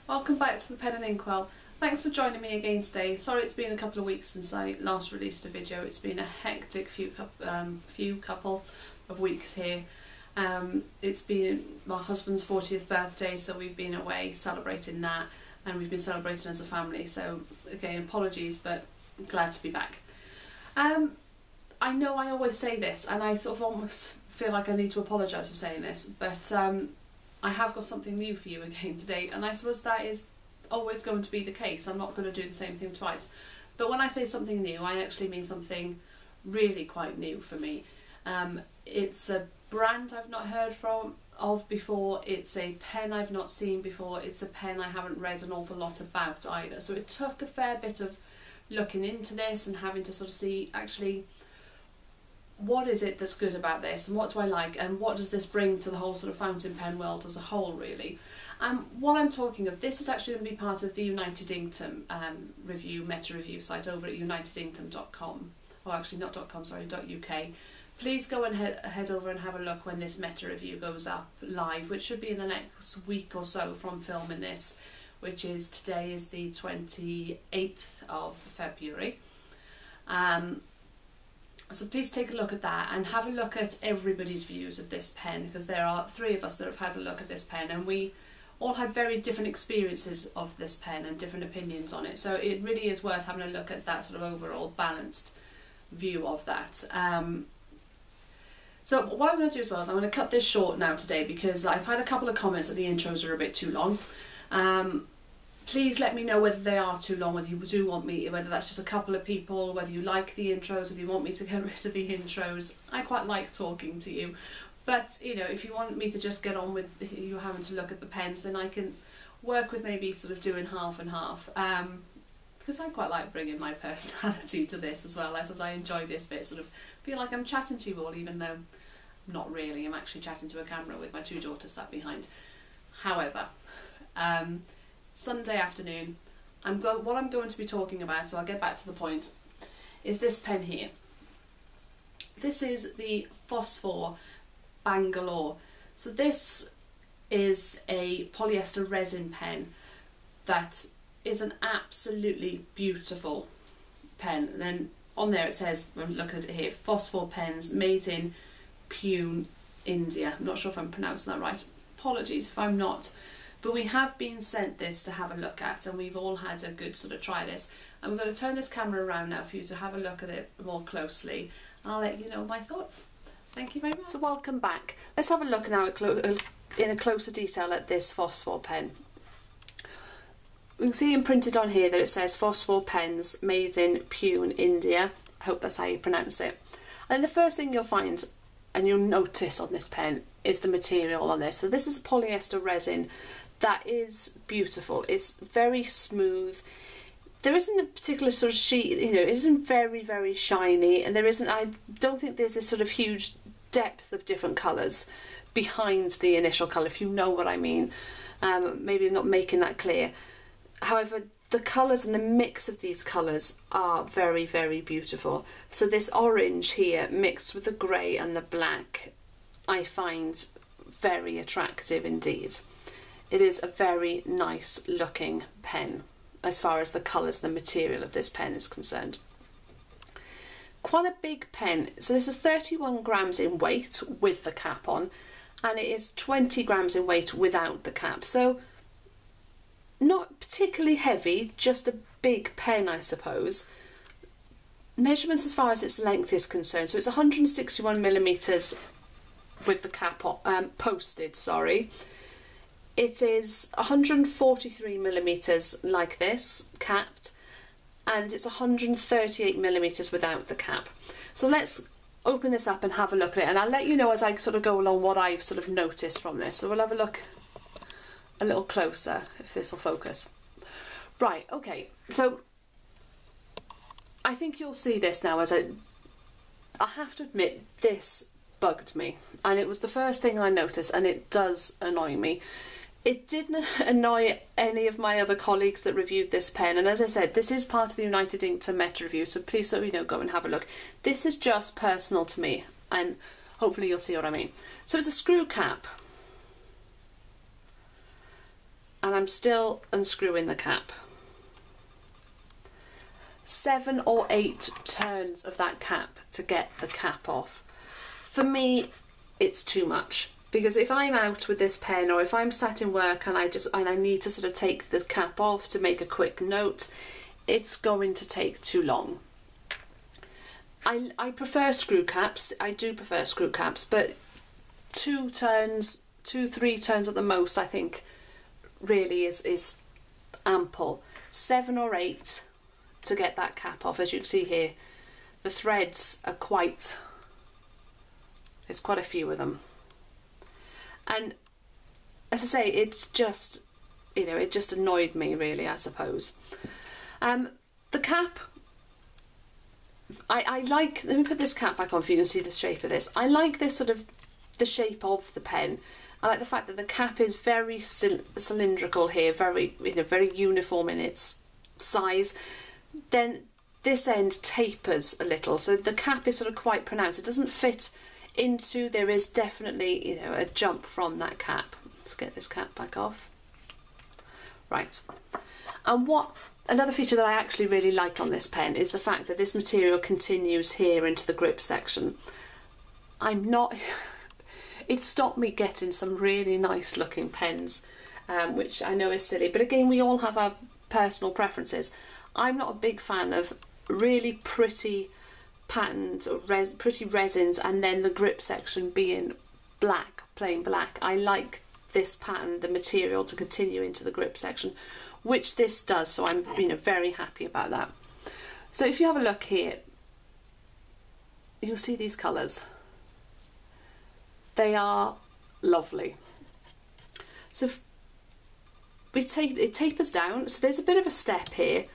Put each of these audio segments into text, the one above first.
Welcome back to the Pen and Inkwell. Thanks for joining me again today. Sorry it's been a couple of weeks since I last released a video. It's been a hectic few couple of weeks here. It's been my husband's 40th birthday, so we've been away celebrating that, and we've been celebrating as a family. So again, apologies, but glad to be back. I know I always say this, and I sort of almost feel like I need to apologise for saying this, but I have got something new for you again today, and I suppose that is always going to be the case. I'm not going to do the same thing twice. But when I say something new, I actually mean something really quite new for me. It's a brand I've not heard of before. It's a pen I've not seen before. It's a pen I haven't read an awful lot about either. So it took a fair bit of looking into this and having to sort of see actually what is it that's good about this, and what do I like, and what does this bring to the whole sort of fountain pen world as a whole, really. What I'm talking of, this is actually going to be part of the United Inkdom meta review site over at unitedinkdom.com, or actually not .com, sorry, .uk. Please go and head over and have a look when this meta review goes up live, which should be in the next week or so from filming this, which is today is the 28th of February. So please take a look at that and have a look at everybody's views of this pen, because there are 3 of us that have had a look at this pen, and we all had very different experiences of this pen and different opinions on it. So it really is worth having a look at that sort of overall balanced view of that. So what I'm going to do as well is I'm going to cut this short now today, because I've had a couple of comments that the intros are a bit too long. Please let me know whether they are too long, whether you do want me, whether that's just a couple of people, whether you like the intros, whether you want me to get rid of the intros. I quite like talking to you, but you know, if you want me to just get on with you having to look at the pens, then I can work with maybe sort of doing half and half, because I quite like bringing my personality to this as well. As I enjoy this bit, sort of feel like I'm chatting to you all, even though not really. I'm actually chatting to a camera with my 2 daughters sat behind. However, Sunday afternoon, what I'm going to be talking about, so I'll get back to the point, is this pen here. This is the Fosfor Bangalore. So this is a polyester resin pen that is an absolutely beautiful pen. And then on there it says, I'm looking at it here, Fosfor Pens made in Pune, India. I'm not sure if I'm pronouncing that right. Apologies if I'm not. But we have been sent this to have a look at, and we've all had a good sort of try this. I'm going to turn this camera around now for you to have a look at it more closely, and I'll let you know my thoughts. Thank you very much. So welcome back. Let's have a look now in a closer detail at this Fosfor pen. We can see imprinted on here that it says Fosfor Pens made in Pune, India. I hope that's how you pronounce it. And the first thing you'll find, and you'll notice on this pen, is the material on this. So this is a polyester resin that is beautiful. It's very smooth. There isn't a particular sort of sheet, you know, it isn't very, very shiny, and I don't think there's this sort of huge depth of different colours behind the initial colour, if you know what I mean. Maybe I'm not making that clear. However, the colours and the mix of these colours are very, very beautiful. So this orange here mixed with the grey and the black, I find very attractive indeed. It is a very nice looking pen as far as the colours, the material of this pen is concerned. Quite a big pen. So this is 31 grams in weight with the cap on, and it is 20 grams in weight without the cap. So not particularly heavy, just a big pen, I suppose. Measurements as far as its length is concerned, so it's 161 millimeters with the cap on, posted, sorry. It is 143 millimeters like this, capped, and it's 138 millimeters without the cap. So let's open this up and have a look at it, and I'll let you know as I sort of go along what I've sort of noticed from this. So we'll have a look a little closer, if this will focus. Right, okay, so I think you'll see this now. I have to admit, this bugged me, and it was the first thing I noticed, and it does annoy me. It didn't annoy any of my other colleagues that reviewed this pen, and as I said, this is part of the United Inkdom meta review, so please, so you know, go and have a look. This is just personal to me, and hopefully you'll see what I mean. So it's a screw cap, and I'm still unscrewing the cap. 7 or 8 turns of that cap to get the cap off. For me, it's too much, because if I'm out with this pen, or if I'm sat in work and I need to sort of take the cap off to make a quick note, it's going to take too long. I prefer screw caps. I do prefer screw caps, but 2 turns, 2-3 turns at the most, I think really is ample. 7 or 8 to get that cap off. As you can see here, the threads are there's quite a few of them, and as I say, it's just, you know, it just annoyed me really, I suppose. The cap, I like, let me put this cap back on so you can see the shape of this. I like this sort of, the shape of the pen. I like the fact that the cap is very cylindrical here, very, you know, very uniform in its size. Then this end tapers a little, so the cap is sort of quite pronounced. It doesn't fit into, there is definitely, you know, a jump from that cap. Let's get this cap back off. Right, and another feature that I actually really like on this pen is the fact that this material continues here into the grip section. It stopped me getting some really nice looking pens, which I know is silly, but again, we all have our personal preferences. I'm not a big fan of really pretty patterns or pretty resins and then the grip section being black, plain black. I like this pattern, the material, to continue into the grip section, which this does, so I'm, you know, very happy about that. So if you have a look here, you'll see these colours. They are lovely. So it tapers down, so there's a bit of a step here,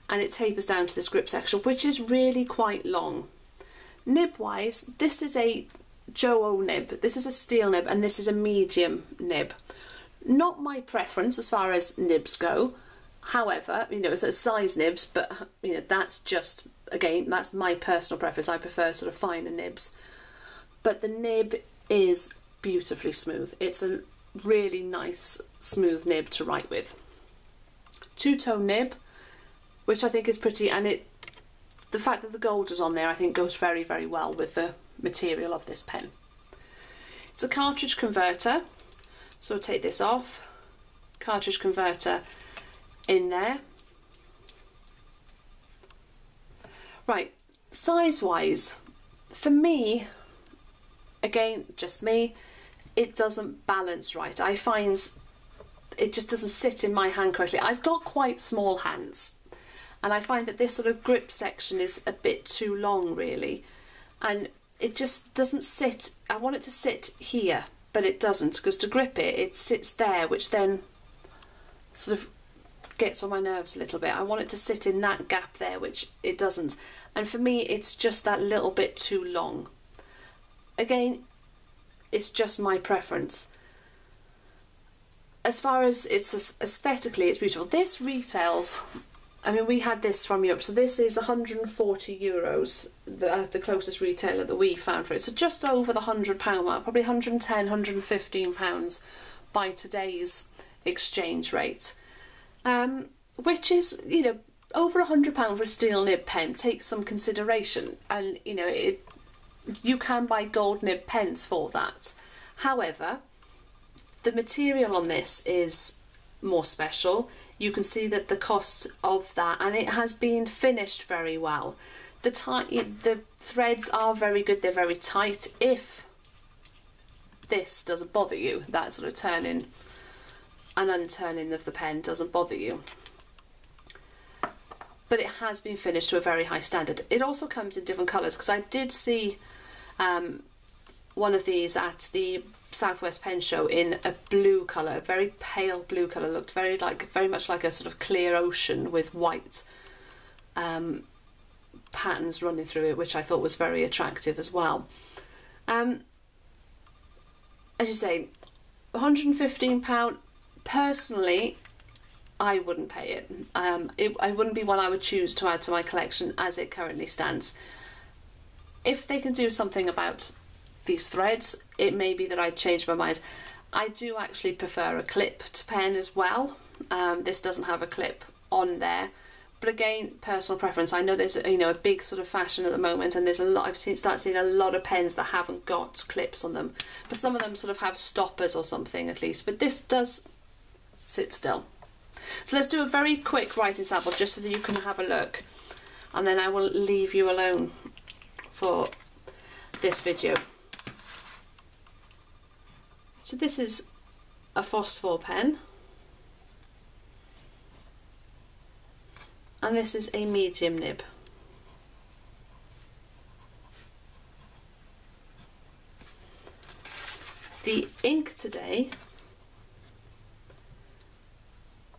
and it tapers down to this grip section, which is really quite long. Nib wise, this is a Joe O nib, this is a steel nib, and this is a medium nib. Not my preference as far as nibs go, however, you know, it's a size nibs, but you know, that's just, again, that's my personal preference. I prefer sort of finer nibs, but the nib is beautifully smooth. It's a really nice smooth nib to write with. Two-tone nib, which I think is pretty, and the fact that the gold is on there I think goes very, very well with the material of this pen. It's a cartridge converter, so I'll take this off. Cartridge converter in there. Right, size wise, for me, again, just me, it doesn't balance right. I find it just doesn't sit in my hand correctly. I've got quite small hands, and I find that this sort of grip section is a bit too long really, and it just doesn't sit. I want it to sit here, but it doesn't, because to grip it, it sits there, which then sort of gets on my nerves a little bit. I want it to sit in that gap there, which it doesn't, and for me it's just that little bit too long. Again, it's just my preference. As far as it's aesthetically, it's beautiful. This retails, I mean, we had this from Europe, so this is 140 euros, the closest retailer that we found for it. So just over the £100 mark, probably 110, 115 pounds by today's exchange rate. Which is, you know, over £100 for a steel nib pen takes some consideration, and you know, you can buy gold nib pens for that. However, the material on this is more special. You can see that the cost of that, and it has been finished very well. The threads are very good, they're very tight. If this doesn't bother you, that sort of turning and unturning of the pen doesn't bother you. But it has been finished to a very high standard. It also comes in different colours, because I did see one of these at the Southwest Pen Show in a blue colour, a very pale blue colour, looked very much like a sort of clear ocean with white patterns running through it, which I thought was very attractive as well. As you say, £115, personally I wouldn't pay it. I wouldn't be one I would choose to add to my collection as it currently stands. If they can do something about these threads, it may be that I'd change my mind. I do actually prefer a clipped pen as well. This doesn't have a clip on there, but again, personal preference. I know there's a big sort of fashion at the moment, and there's a lot. I've started seeing a lot of pens that haven't got clips on them, but some of them sort of have stoppers or something at least. But this does sit still. So let's do a very quick writing sample just so that you can have a look, and then I will leave you alone for this video. So this is a Fosfor pen, and this is a medium nib. The ink today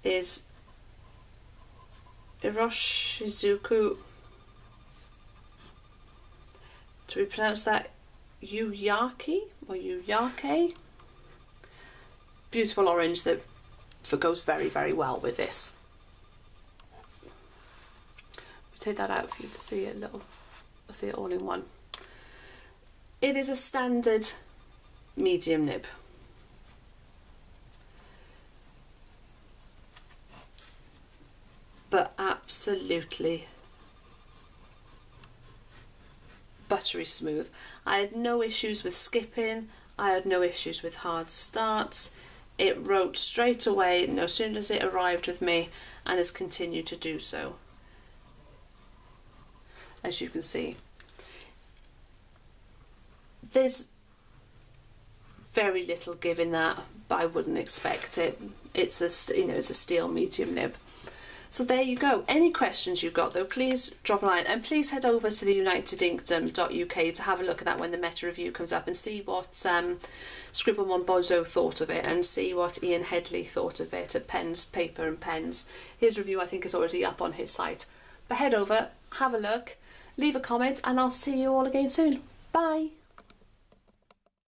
is Iroshizuku. Do we pronounce that Yuyaki or Yuyake? Beautiful orange that goes very, very well with this. Take that out for you to see it see it all in one. It is a standard medium nib. But absolutely buttery smooth. I had no issues with skipping, I had no issues with hard starts. It wrote straight away as soon as it arrived with me, and has continued to do so, as you can see. There's very little give in that, but I wouldn't expect it. It's a it's a steel medium nib. So there you go. Any questions you've got though, please drop a line, and please head over to the unitedinkdom.uk to have a look at that when the meta review comes up, and see what Scribblemon Bozo thought of it, and see what Ian Headley thought of it at Pens, Paper and Pens. His review I think is already up on his site. But head over, have a look, leave a comment, and I'll see you all again soon. Bye!